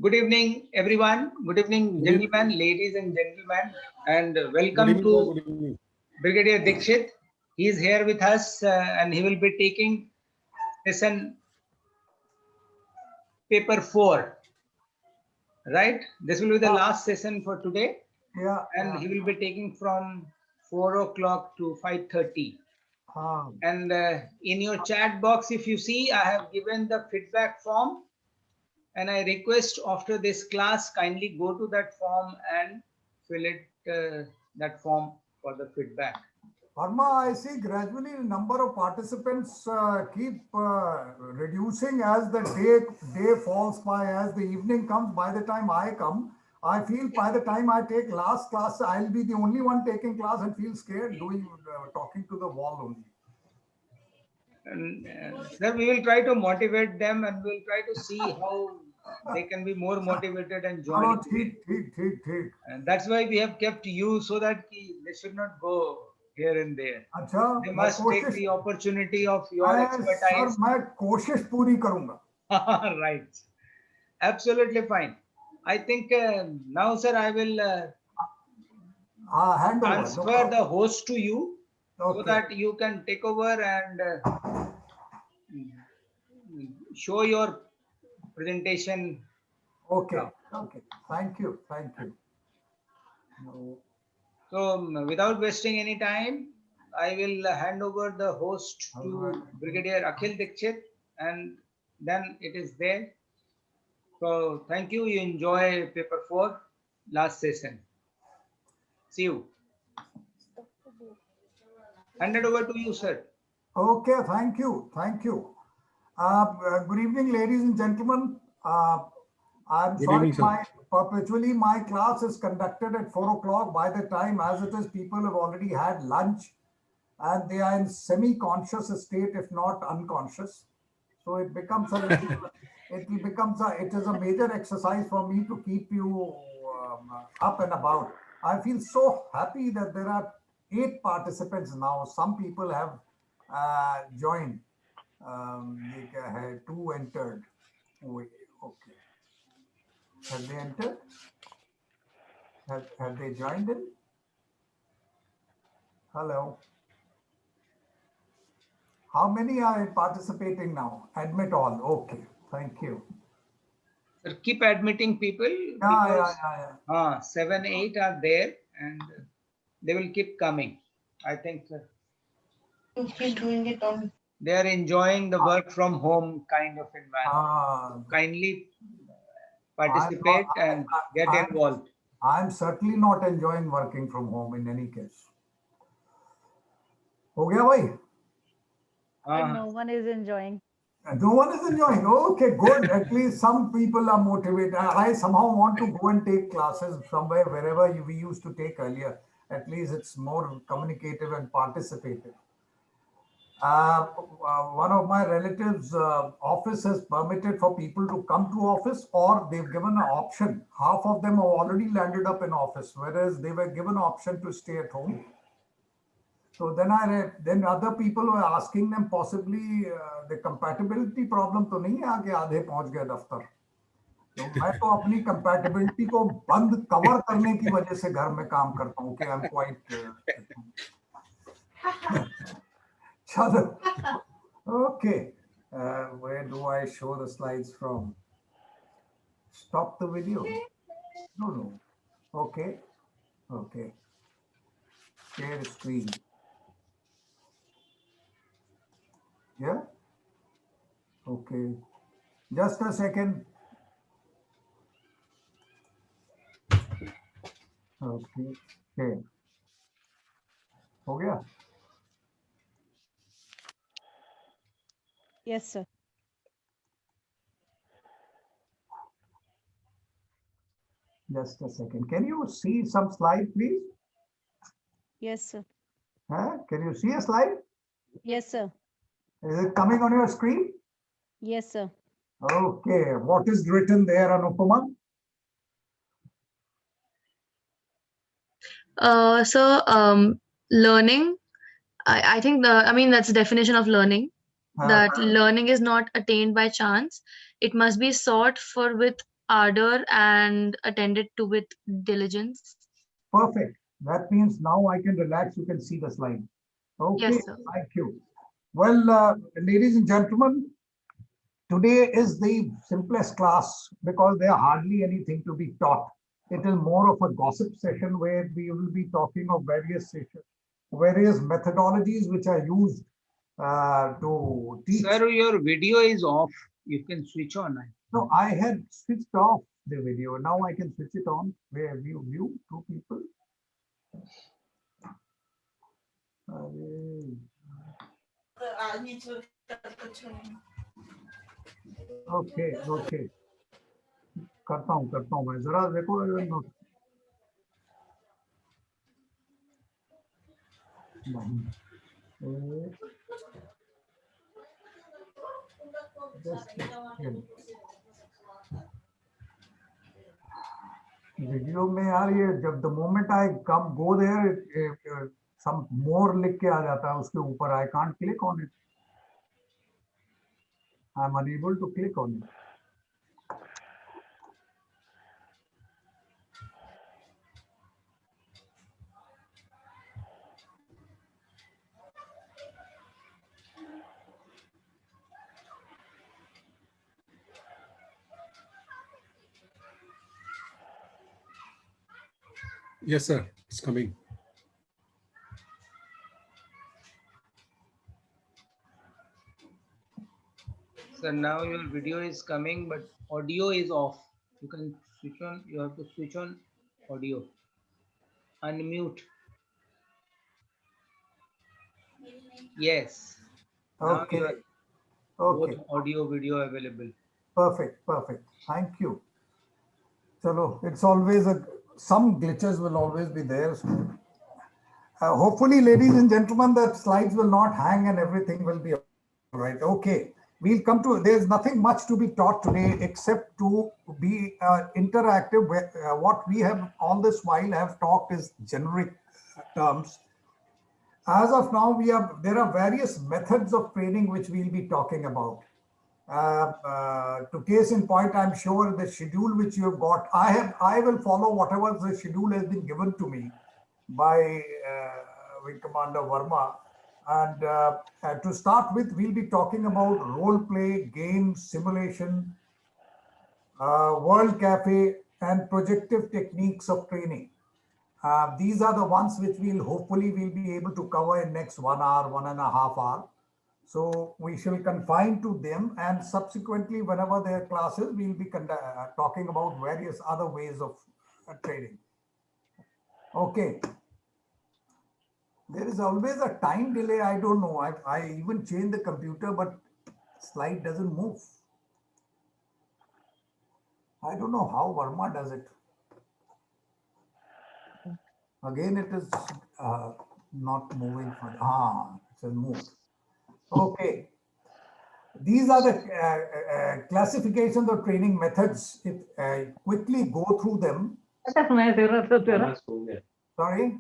Good evening, everyone. Good evening, gentlemen, ladies and gentlemen, and welcome to Brigadier Dixit. He is here with us and he will be taking lesson paper 4. Right? This will be the last session for today. And he will be taking from 4 o'clock to 5:30. And in your chat box, if you see, I have given the feedback form. And I request after this class, kindly go to that form and fill it, that form for the feedback. Parma, I see gradually the number of participants keep reducing as the day falls by, as the evening comes. By the time I come, I feel by the time I take last class, I'll be the only one taking class and feel scared doing talking to the wall only. And sir, we will try to motivate them and we'll try to see how they can be more motivated and join. And that's why we have kept you, so that they should not go here and there. They must take the opportunity of your expertise. Right. Absolutely fine. I think now, sir, I will transfer the host to you, so that you can take over and show your presentation. Okay. Okay. Thank you. Thank you. No. So, without wasting any time, I will hand over the host to Brigadier Akhil Dixit, and then it is there. So, thank you. You enjoy paper 4, last session. See you. Hand it over to you, sir. Okay, thank you. Thank you. Good evening, ladies and gentlemen. I'm sorry, perpetually my class is conducted at 4 o'clock. By the time, as it is, people have already had lunch and they are in semi-conscious state, if not unconscious. So it becomes it is a major exercise for me to keep you up and about. I feel so happy that there are 8 participants now. Some people have joined. 2 entered. Wait, okay. Have they entered? Have they joined in? Hello. How many are participating now? Admit all. Okay. Thank you. Sir, keep admitting people. Because 7, 8 are there and they will keep coming. I think He's doing it on. They are enjoying the work from home kind of environment. Kindly participate and get involved. I'm certainly not enjoying working from home in any case. Ho gaya bhai? No one is enjoying. No one is enjoying. Okay, good. At least some people are motivated. I somehow want to go and take classes somewhere, wherever we used to take earlier. At least it's more communicative and participative. One of my relatives' office has permitted for people to come to office, or they've given an option. Half of them have already landed up in office, whereas they were given an option to stay at home. So then other people were asking them, possibly the compatibility problem तो नहीं है आगे आधे पहुंच गए दफ्तर. तो मैं तो अपनी compatibility को बंद कवर करने की वजह से घर में काम करता हूँ कि I'm quite चलो. Okay, where do I show the slides from? Stop the video. No. Okay. Share screen. Yeah. Okay. Just a second. Okay. हो गया? Yes, sir. Just a second. Can you see some slide, please? Yes, sir. Can you see a slide? Yes, sir. Is it coming on your screen? Yes, sir. Okay. What is written there, Anupama? Learning. I think that's the definition of learning. That learning is not attained by chance. It must be sought for with ardor and attended to with diligence. Perfect. That means now I can relax. You can see the slide. Okay, Yes, sir. thank you. Well, ladies and gentlemen, today is the simplest class because there are hardly anything to be taught. It is more of a gossip session where we will be talking of various methodologies which are used to teach. Sir, your video is off. You can switch on. No, I had switched off the video. Now I can switch it on. Where view two people. Okay, okay. करता हूँ मैं जरा देखो video में यार ये जब the moment I come go there some more लिख के आ जाता है उसके ऊपर I can't click on it I am unable to click on it Yes, sir. It's coming. So now your video is coming, but audio is off. You can switch on. You have to switch on audio. Unmute. Yes. Now okay you are okay both audio video available. perfect thank you chalo it's always some glitches will always be there hopefully ladies and gentlemen that slides will not hang and everything will be all right. Okay, we'll come to, there's nothing much to be taught today except to be interactive. What we have all this while have talked is generic terms. As of now, there are various methods of training which we'll be talking about. To case in point, I'm sure the schedule which you have got, I will follow whatever the schedule has been given to me by Wing Commander Verma. And to start with, we'll be talking about role play, games, simulation, World Cafe, and projective techniques of training. These are the ones which hopefully we'll be able to cover in next 1 hour, 1.5 hours. So we shall confine to them, and subsequently, whenever there are classes, we'll be talking about various other ways of training. Okay. There is always a time delay. I don't know. I even changed the computer, but slide doesn't move. I don't know how Verma does it. Again, it is not moving. It has moved. Okay. These are the classifications of training methods. If I quickly go through them. Sorry.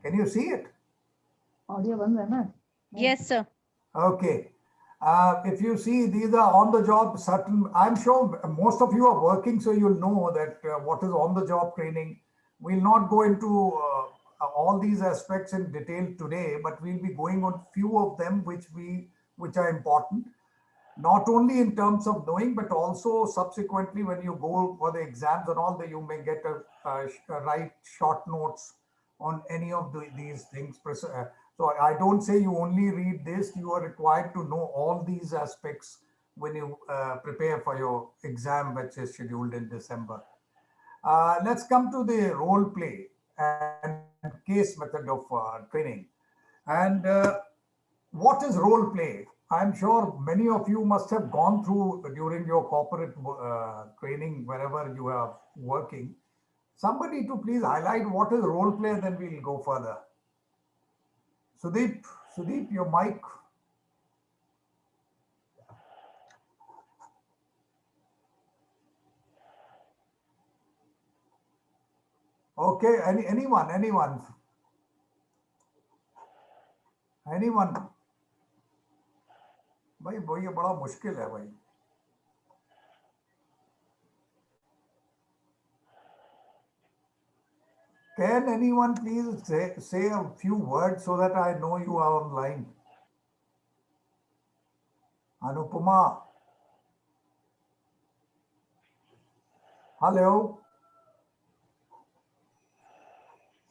Can you see it? Yes, sir. Okay. If you see, these are on the job certain, I'm sure most of you are working, so you'll know that what is on the job training. We'll not go into all these aspects in detail today, but we'll be going on few of them which are important, not only in terms of knowing, but also subsequently when you go for the exams and all that, you may get write short notes on any of these things. So I don't say you only read this, you are required to know all these aspects when you prepare for your exam, which is scheduled in December. Let's come to the role play and case method of training. And what is role play? I'm sure many of you must have gone through during your corporate training, wherever you are working. Somebody to please highlight what is role play, and then we'll go further. Sudeep, your mic. Okay, anyone? भाई ये बड़ा मुश्किल है भाई. Can anyone please say a few words so that I know you are online? Anupama. Hello.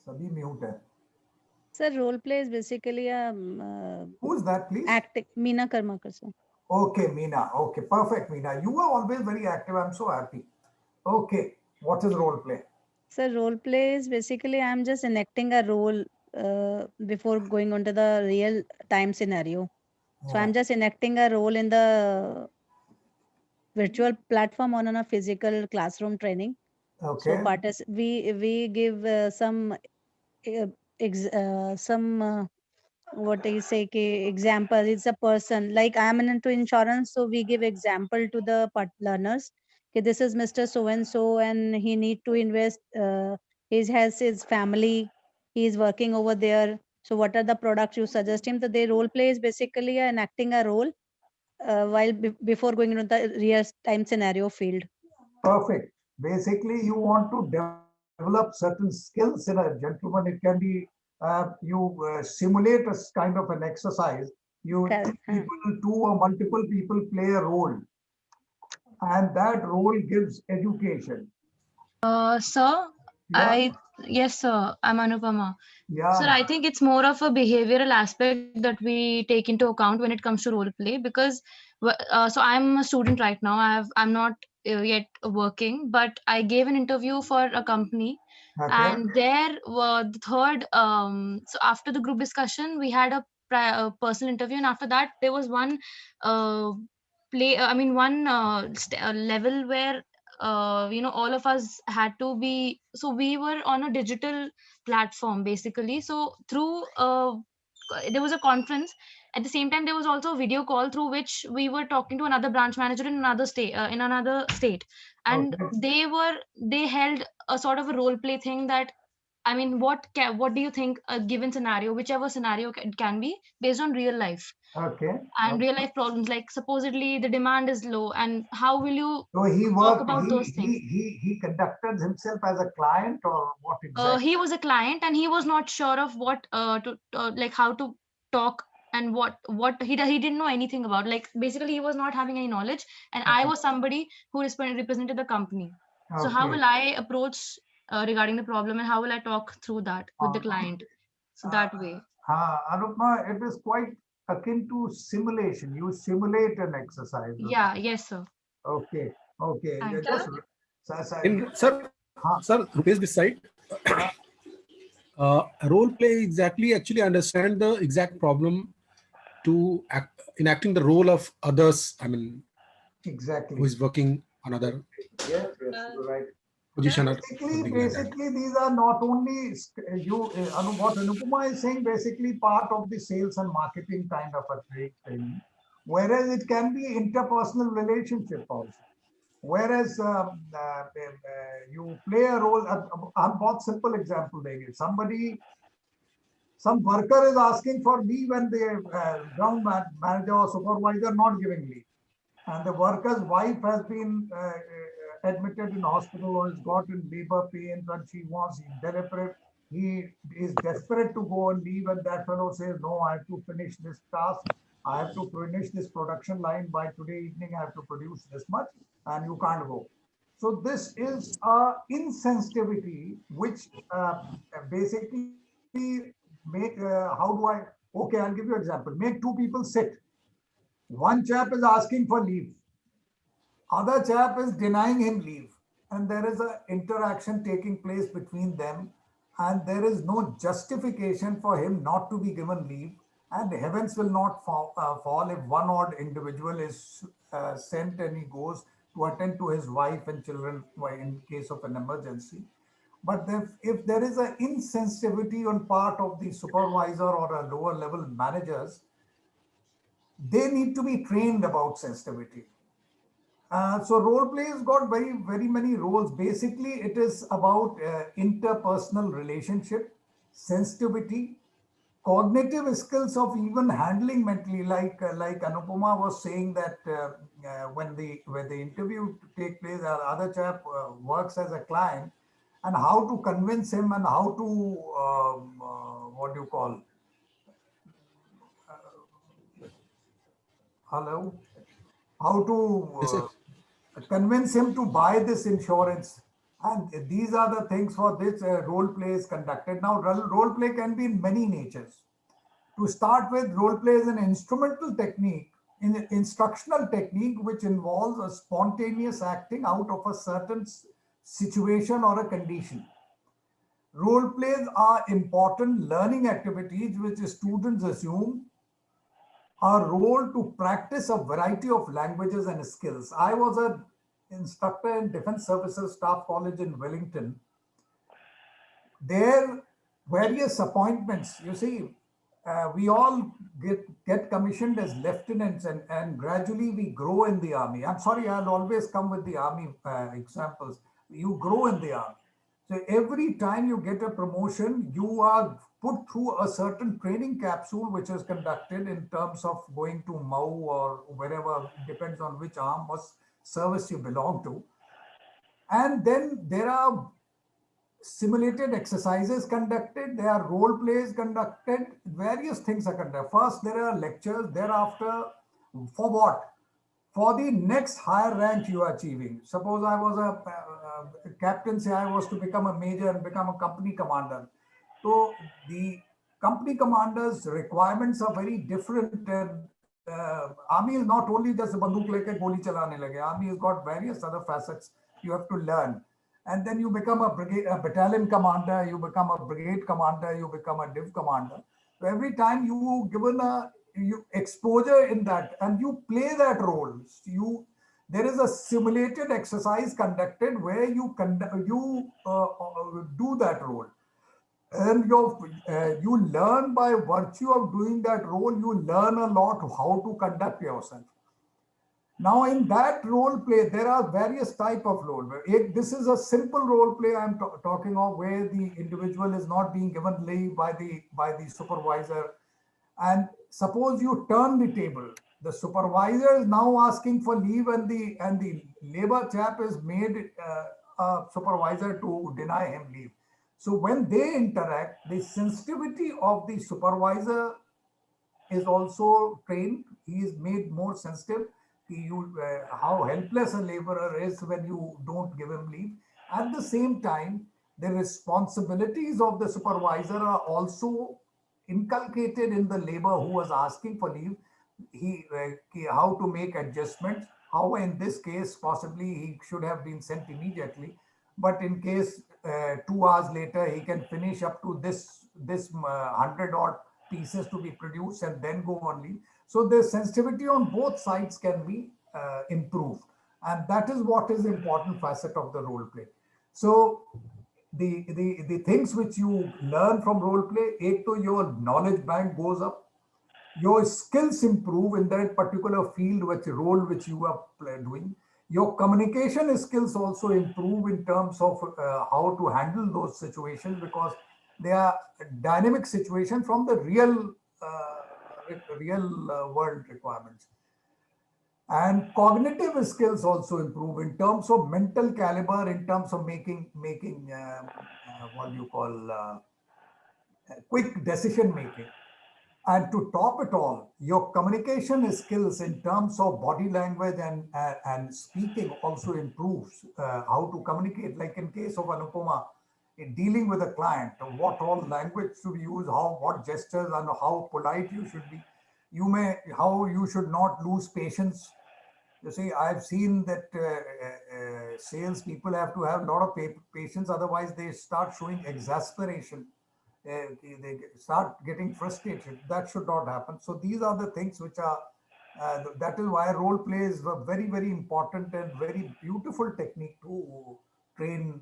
Sabhi mute hai. Sir, role play is basically a Who's that, please? acting. Meena Karmakar, sir. Okay, Meena. Okay, perfect, Meena. You are always very active. I'm so happy. Okay, what is role play? Sir, role play is basically I'm just enacting a role before going on to the real time scenario. So I'm just enacting a role in the virtual platform on a physical classroom training. So Okay. we give some what do you say example. It's a person like I'm into insurance, so we give example to the learners. Okay, this is Mr. So and so, and he need to invest. He has his family. He is working over there. So what are the products you suggest him? That they role play is basically enacting a role while before going into the real time scenario field. Perfect. Basically, you want to develop certain skills in a gentleman. It can be you simulate a kind of an exercise. You people, two or multiple people play a role, and that role gives education. Sir, Yeah. yes, sir, I'm Anupama. Yeah. Sir, I think it's more of a behavioral aspect that we take into account when it comes to role play because, so I'm a student right now. I'm not yet working, but I gave an interview for a company, Okay. and there the third. So after the group discussion, we had a personal interview, and after that there was one uh, one level where all of us had to be, so we were on a digital platform basically, so through there was a conference. At the same time there was also a video call through which we were talking to another branch manager in another state, and Okay. they held a sort of a role play thing that, I mean, what do you think a given scenario, whichever scenario it can be, based on real life Okay. and real life problems, like supposedly the demand is low, and how will you So he talk worked. about those things? He conducted himself as a client, or what exactly? He was a client and he was not sure of what to like how to talk, and what he didn't know anything about, like basically he was not having any knowledge, and I was somebody who represented the company. So how Okay. will I approach regarding the problem, and how will I talk through that with the client, so that way? Anupma, it is quite akin to simulation. You simulate an exercise. Yeah, yes sir. Okay. Okay. Thank you. Just Sir, Rupesh this side. Role play exactly actually understand the exact problem to enacting the role of others. I mean, exactly. who is working another Yes, you're right. position or Basically, something like that. these are not only what Anupama is saying, basically part of the sales and marketing kind of a training, whereas it can be interpersonal relationship also. Whereas you play a role, I'm बहुत simple example देंगे. Some worker is asking for leave when the ground manager or supervisor not giving leave, and the worker's wife has been admitted in hospital or has got in labor pains, and he is desperate to go on leave, and that fellow says, no, I have to finish this task, I have to finish this production line by today evening, I have to produce this much, and you can't go. So this is a insensitivity which basically make how do I, okay, I'll give you an example. Make two people sit. One chap is asking for leave, other chap is denying him leave, and there is an interaction taking place between them, and there is no justification for him not to be given leave, and heavens will not fall if one odd individual is sent and he goes to attend to his wife and children in case of an emergency. But if there is an insensitivity on part of the supervisor or a lower level managers, they need to be trained about sensitivity. So role play has got very many roles. Basically, it is about interpersonal relationship, sensitivity, cognitive skills of even handling mentally. Like Anupama was saying that when the interview take place, the other chap works as a client. and how to convince him and how to, what do you call, hello, how Yes, to sir. convince him to buy this insurance. And these are the things for this role play is conducted. Now, role play can be in many natures. To start with, role play is an instrumental technique, an instructional technique which involves a spontaneous acting out of a certain situation or a condition. Role plays are important learning activities which students assume a role to practice a variety of languages and skills. I was an instructor in Defense Services Staff College in Wellington. There, various appointments, you see, we all get commissioned as lieutenants, and gradually we grow in the army. I'm sorry, I'll always come with the army examples. You grow in the army. So every time you get a promotion, you are put through a certain training capsule, which is conducted in terms of going to MAU or wherever, depends on which arm or service you belong to. And then there are simulated exercises conducted, there are role plays conducted, various things are conducted. First, there are lectures, thereafter, for what? For the next higher rank you are achieving. Suppose I was a captain, say I was to become a major and become a company commander. So the company commander's requirements are very different. And army is not only just banduk leke goli chalane lage. Army has got various other facets you have to learn. And then you become a battalion commander, you become a brigade commander, you become a div commander. So every time you given a exposure in that and you play that role, there is a simulated exercise conducted where you do that role, and you learn by virtue of doing that role. You learn a lot how to conduct yourself. Now, in that role play, there are various type of role play. This is a simple role play I'm talking of, where the individual is not being given leave by the supervisor. And suppose you turn the table. The supervisor is now asking for leave, and the labor chap is made a supervisor to deny him leave. So when they interact, the sensitivity of the supervisor is also trained. He is made more sensitive. How helpless a laborer is when you don't give him leave. At the same time, the responsibilities of the supervisor are also inculcated in the labor who was asking for leave. How to make adjustments, how in this case possibly he should have been sent immediately, but in case 2 hours later he can finish up to this 100 odd pieces to be produced and then go on leave. So the sensitivity on both sides can be improved, and that is what is the important facet of the role play. So the things which you learn from role play, your knowledge bank goes up, your skills improve in that particular field, which role which you are doing. Your communication skills also improve in terms of how to handle those situations, because they are dynamic situations from the real world requirements. And cognitive skills also improve in terms of mental caliber, in terms of making what you call quick decision making. And to top it all, your communication skills in terms of body language and speaking also improves how to communicate. Like in case of Anupama, in dealing with a client, what all language to use, what gestures, and how polite you should be. How you should not lose patience. You see, I've seen that sales people have to have a lot of patience, otherwise they start showing exasperation. They start getting frustrated. That should not happen. So these are the things which are, that is why role play is a very, very important and very beautiful technique to train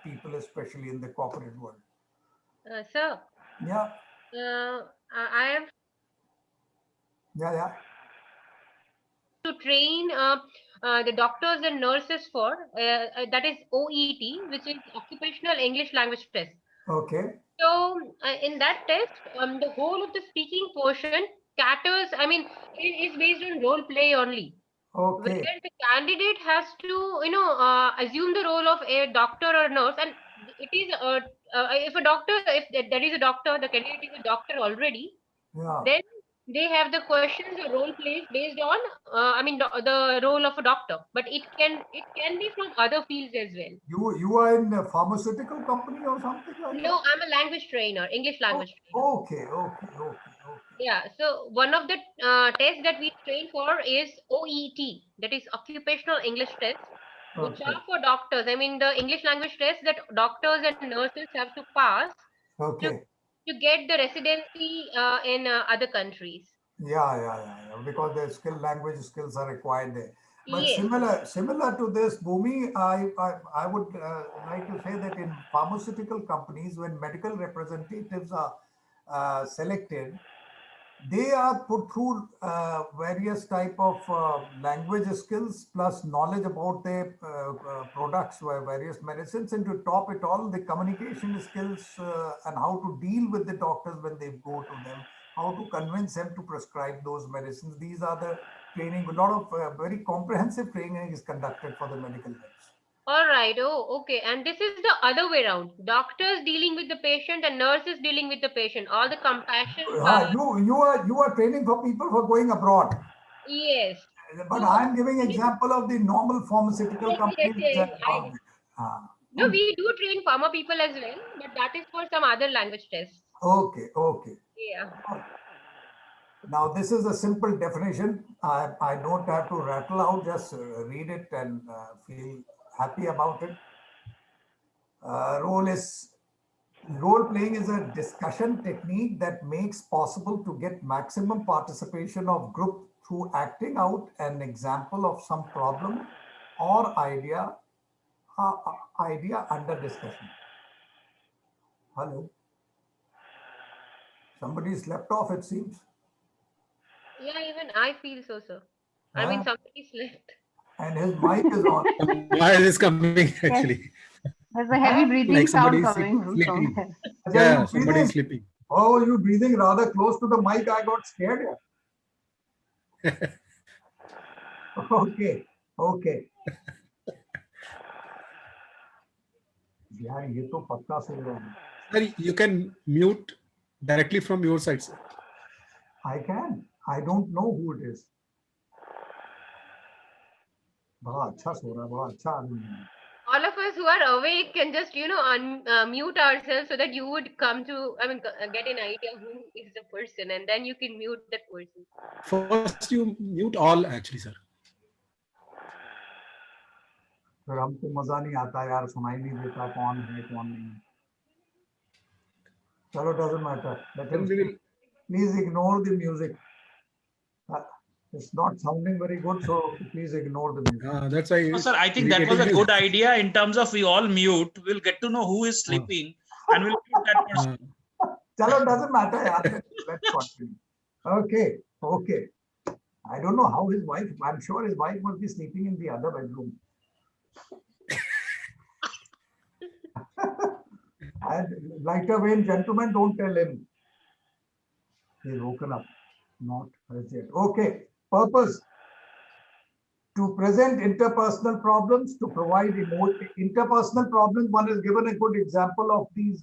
people, especially in the corporate world. Sir. Yeah. I have. Yeah. To train the doctors and nurses for that is OET, which is Occupational English Language Test. Okay. So in that test, the whole of the speaking portion caters. I mean, it is based on role play only. Okay. Where the candidate has to, assume the role of a doctor or nurse, and it is if a doctor, if there is a doctor, the candidate is a doctor already, then they have the questions or role plays based on the role of a doctor, but it can be from other fields as well. You are in a pharmaceutical company or something like No, that? I'm a language trainer, English language trainer. Okay. Yeah, so one of the tests that we train for is OET, that is occupational English test, which Okay. are for doctors. I mean, the English language test that doctors and nurses have to pass to Okay. to get the residency in other countries. Yeah. Because the language skills are required there. But Yes. similar to this, Bhumi, I would like to say that in pharmaceutical companies, when medical representatives are selected, they are put through various type of language skills plus knowledge about their products, various medicines, and to top it all, the communication skills and how to deal with the doctors when they go to them, how to convince them to prescribe those medicines. These are the training. A lot of very comprehensive training is conducted for the medical reps. All right. Oh, okay. And this is the other way around. Doctors dealing with the patient and nurses dealing with the patient. All the compassion part. You are training for people for going abroad. Yes. But So, I'm giving example of the normal pharmaceutical companies and government. No, we do train pharma people as well, but that is for some other language tests. Okay. Yeah. Now this is a simple definition. I don't have to rattle out, just read it and feel happy about it. Role playing is a discussion technique that makes possible to get maximum participation of group through acting out an example of some problem or idea under discussion. Hello? Somebody slept off, it seems. Yeah, even I feel so, sir. I mean, somebody slept. And his mic is on. Why is this coming actually? There's a heavy breathing Like sound somebody coming from sleeping. somewhere. Yeah, somebody is sleeping. Oh, you breathing rather close to the mic. I got scared. Okay. यार ये तो पक्का सो रहा है. Sir, you can mute directly from your side, sir. I can. I don't know who it is. बड़ा अच्छा सो रहा है, बड़ा अच्छा आदमी है. All of us who are awake can just, unmute ourselves so that you would come to, get an idea who is the person, and then you can mute that person. First, you mute all actually, sir. फिर हमको मजा नहीं आता यार, सुनाई नहीं देता कौन है कौन नहीं. चलो, doesn't matter. Let him speak. Please ignore the music. It's not sounding very good, so please ignore the music. That's why. No, sir, I think that was a good idea in terms of we all mute. We'll get to know who is sleeping and we'll mute that person. Chalo, doesn't matter. Let's continue. Okay. I don't know how his wife, I'm sure his wife must be sleeping in the other bedroom. And lighter vein, gentlemen, don't tell him. He's woken up. Not as yet. Okay. Purpose: to present interpersonal problems, to provide interpersonal problems. One is given a good example of these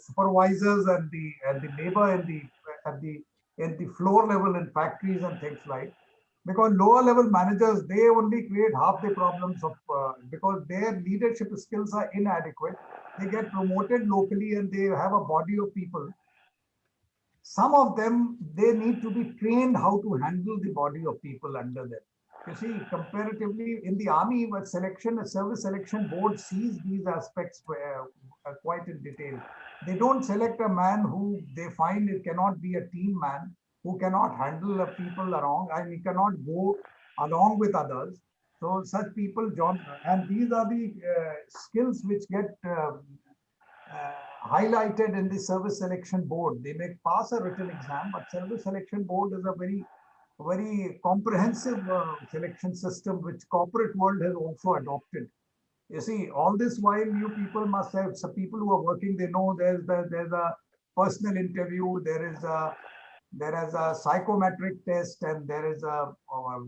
supervisors and the labor at the floor level in factories and things like. Because lower level managers, they only create half the problems of because their leadership skills are inadequate. They get promoted locally and they have a body of people. Some of them, they need to be trained how to handle the body of people under them. You see, comparatively in the army, a service selection board sees these aspects quite in detail. They don't select a man who they find it cannot be a team man, who cannot handle people around, and he cannot go along with others. So such people, and these are the skills which get highlighted in the service selection board. They may pass a written exam, but service selection board is a very comprehensive selection system which corporate world has also adopted. You see, all this while you people must have, some people who are working, they know there's a personal interview, there is a psychometric test, and there is a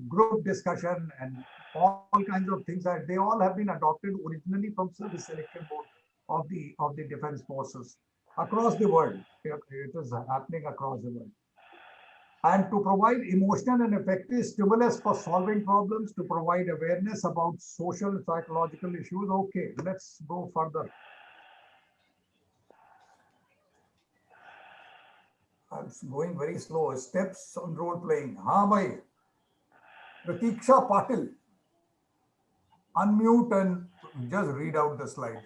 group discussion, and all kinds of things that they all have been adopted originally from Service Selection Board of the Defense Forces across the world. It is happening across the world. And to provide emotional and effective stimulus for solving problems, to provide awareness about social and psychological issues. Okay, let's go further. I'm going very slow. Steps on role playing. हाँ भाई. Pratiksha Patil. Unmute and just read out the slide.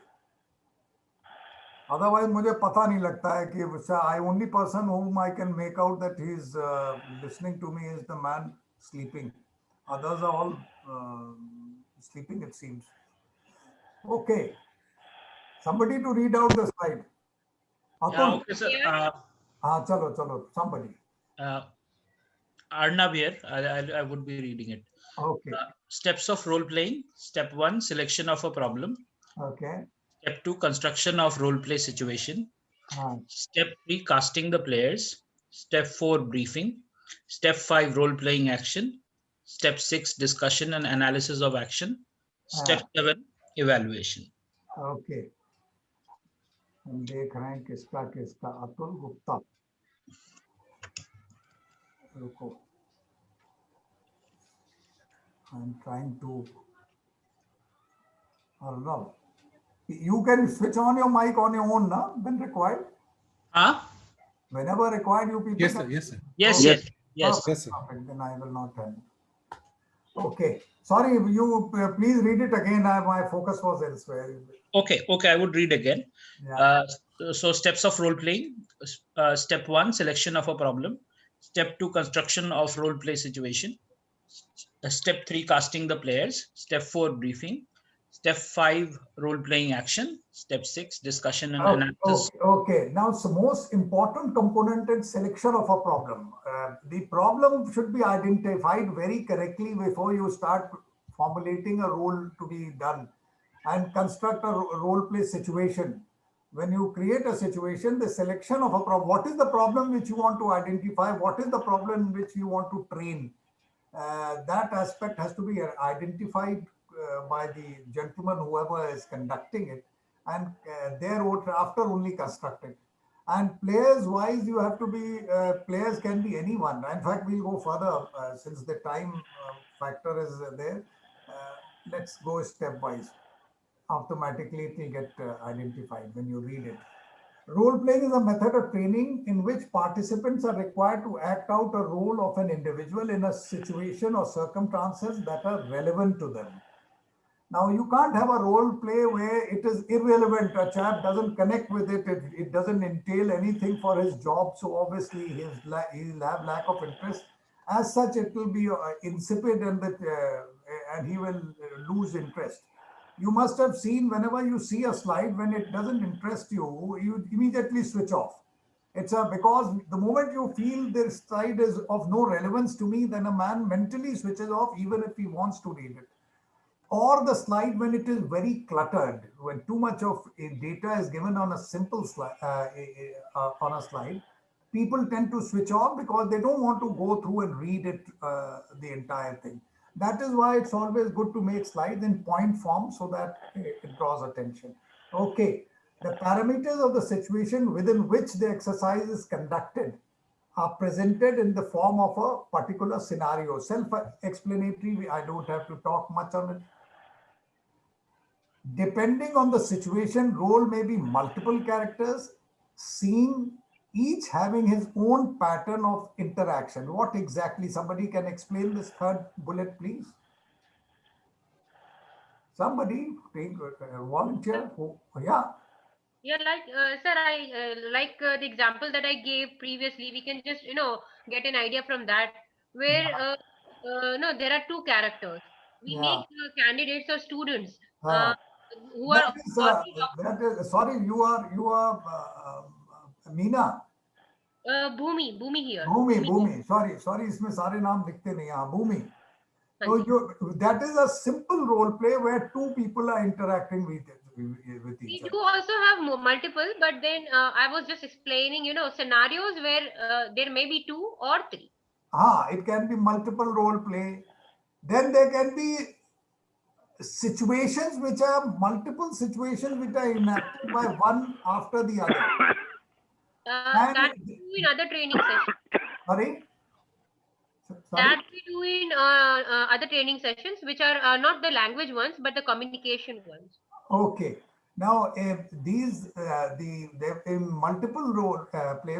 Otherwise, मुझे पता नहीं लगता है कि I only person whom I can make out that he is listening to me is the man sleeping. Others are all sleeping, it seems. Okay. Somebody to read out the slide. Yeah, okay, sir. Chalo, somebody. Arnav here. I would be reading it. Okay. Steps of role playing. Step 1, selection of a problem. Okay. Step 2, construction of role play situation. Step 3, casting the players. Step 4, briefing. Step 5, role playing action. Step 6, discussion and analysis of action. Step 7, evaluation. Okay. हम देख रहे हैं किसका अतुल गुप्ता. रुको. I'm trying to. Arnav, you can switch on your mic on your own, na, when required. Whenever required, you people. Yes, sir. Yes, sir. Yes. Yes, sir. Then I will not tell. Okay. Sorry, you please read it again. My focus was elsewhere. Okay, I would read again. Yeah. So steps of role playing. Step 1, selection of a problem. Step 2, construction of role play situation. Step 3, casting the players. Step 4, briefing. Step 5, role playing action. Step 6, discussion and analysis. Okay. Now, it's the most important component in selection of a problem. The problem should be identified very correctly before you start formulating a role to be done and construct a role play situation. When you create a situation, the selection of a problem, what is the problem which you want to identify? What is the problem which you want to train? That aspect has to be identified by the gentleman, whoever is conducting it, and thereafter only constructed. And players wise, you have to be, players can be anyone. In fact, we'll go further since the time factor is there. Let's go stepwise. Automatically it will get identified when you read it. Role playing is a method of training in which participants are required to act out a role of an individual in a situation or circumstances that are relevant to them. Now, you can't have a role play where it is irrelevant. A chap doesn't connect with it. It doesn't entail anything for his job. So obviously he'll have lack of interest. As such, it will be insipid and he will lose interest. You must have seen whenever you see a slide, when it doesn't interest you, you immediately switch off. It's because the moment you feel this slide is of no relevance to me, then a man mentally switches off even if he wants to read it. Or the slide when it is very cluttered, when too much of data is given on a simple slide, on a slide, people tend to switch off because they don't want to go through and read it, the entire thing. That is why it's always good to make slides in point form so that it draws attention. Okay, the parameters of the situation within which the exercise is conducted are presented in the form of a particular scenario. Self-explanatory, I don't have to talk much on it. Depending on the situation, role may be multiple characters, scene, each having his own pattern of interaction. What exactly? Somebody can explain this third bullet, please? Somebody, volunteer? Yeah. Yeah, like sir, I like the example that I gave previously. We can just get an idea from that. Where no, there are two characters. We make candidates or students who are sorry, you are Meena. Bhumi here. Bhumi. Sorry, इसमें सारे नाम दिखते नहीं हैं. Bhumi. So that is a simple role play where two people are interacting with each other. We do also have multiple, but then I was just explaining, scenarios where there may be 2 or 3. It can be multiple role play. Then there can be situations which are multiple situations which are enacted by one after the other. That we do in other training sessions. Sorry? That we do in other training sessions, which are not the language ones, but the communication ones. Okay. Now, these in multiple role play